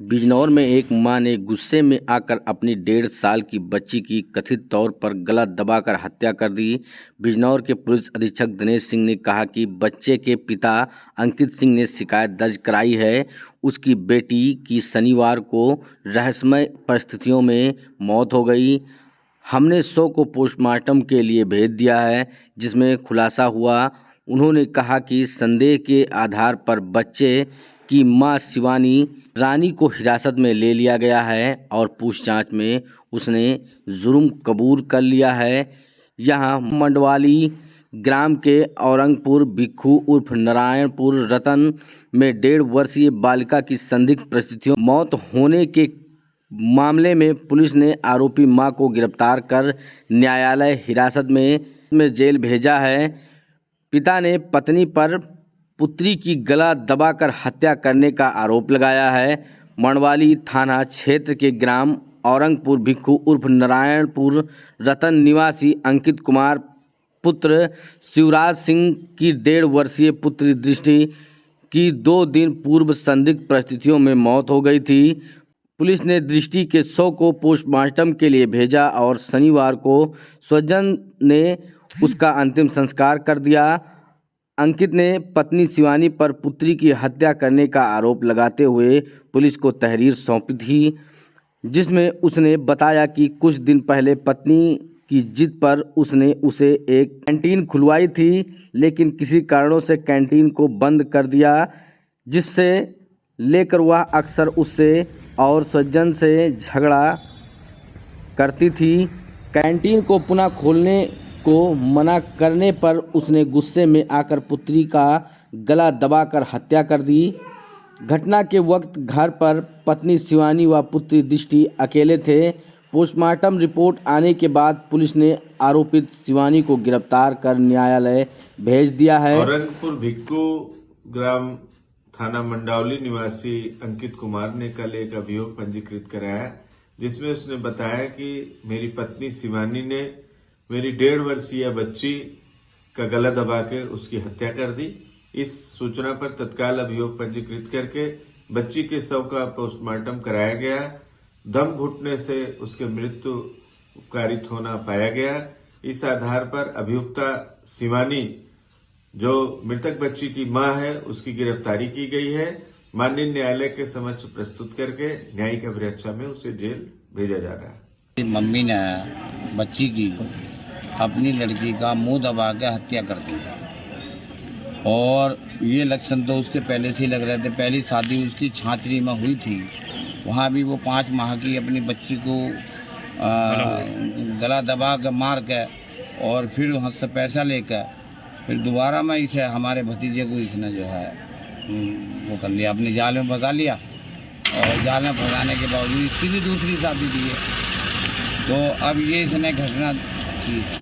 बिजनौर में एक मां ने गुस्से में आकर अपनी 1.5 साल की बच्ची की कथित तौर पर गला दबाकर हत्या कर दी। बिजनौर के पुलिस अधीक्षक दिनेश सिंह ने कहा कि बच्चे के पिता अंकित सिंह ने शिकायत दर्ज कराई है। उसकी बेटी की शनिवार को रहस्यमय परिस्थितियों में मौत हो गई। हमने शव को पोस्टमार्टम के लिए भेज दिया है, जिसमें खुलासा हुआ। उन्होंने कहा कि संदेह के आधार पर बच्चे की मां शिवानी रानी को हिरासत में ले लिया गया है और पूछताछ में उसने जुर्म कबूल कर लिया है। यहां मंडवाली ग्राम के औरंगपुर भिक्खू उर्फ नारायणपुर रतन में 1.5 वर्षीय बालिका की संदिग्ध परिस्थितियों में मौत होने के मामले में पुलिस ने आरोपी मां को गिरफ्तार कर न्यायालय हिरासत में जेल भेजा है। पिता ने पत्नी पर पुत्री की गला दबाकर हत्या करने का आरोप लगाया है। मंडवाली थाना क्षेत्र के ग्राम औरंगपुर भिक्खू उर्फ नारायणपुर रतन निवासी अंकित कुमार पुत्र शिवराज सिंह की 1.5 वर्षीय पुत्री दृष्टि की 2 दिन पूर्व संदिग्ध परिस्थितियों में मौत हो गई थी। पुलिस ने दृष्टि के शव को पोस्टमार्टम के लिए भेजा और शनिवार को स्वजन ने उसका अंतिम संस्कार कर दिया। अंकित ने पत्नी शिवानी पर पुत्री की हत्या करने का आरोप लगाते हुए पुलिस को तहरीर सौंपी थी, जिसमें उसने बताया कि कुछ दिन पहले पत्नी की जिद पर उसने उसे एक कैंटीन खुलवाई थी, लेकिन किसी कारणों से कैंटीन को बंद कर दिया, जिससे लेकर वह अक्सर उससे और सज्जन से झगड़ा करती थी। कैंटीन को पुनः खोलने को मना करने पर उसने गुस्से में आकर पुत्री का गला दबाकर हत्या कर दी। घटना के वक्त घर पर पत्नी शिवानी व पुत्री दृष्टि अकेले थे। पोस्टमार्टम रिपोर्ट आने के बाद पुलिस ने आरोपित शिवानी को गिरफ्तार कर न्यायालय भेज दिया है। औरंगपुर भिक्खू ग्राम थाना मंडावली निवासी अंकित कुमार ने कल एक अभियोग पंजीकृत कराया, जिसमें उसने बताया कि मेरी पत्नी शिवानी ने मेरी 1.5 वर्षीय बच्ची का गला दबा के उसकी हत्या कर दी। इस सूचना पर तत्काल अभियोग पंजीकृत करके बच्ची के शव का पोस्टमार्टम कराया गया। दम घुटने से उसकी मृत्यु कारित होना पाया गया। इस आधार पर अभियुक्ता शिवानी, जो मृतक बच्ची की मां है, उसकी गिरफ्तारी की गई है। माननीय न्यायालय के समक्ष प्रस्तुत करके न्यायिक अभिरक्षा में उसे जेल भेजा जा रहा है। मम्मी ने बच्ची की अपनी लड़की का मुंह दबा के हत्या कर दी है और ये लक्षण तो उसके पहले से ही लग रहे थे। पहली शादी उसकी छाछरी में हुई थी, वहाँ भी वो 5 माह की अपनी बच्ची को गला दबा के मार के और फिर वहाँ से पैसा लेकर फिर दोबारा में इसे हमारे भतीजे को इसने जो है वो कर लिया, अपने जाल में फंसा लिया और जाल में फंसाने के बावजूद इसकी भी दूसरी शादी दी है। तो अब ये इसने घटना की है।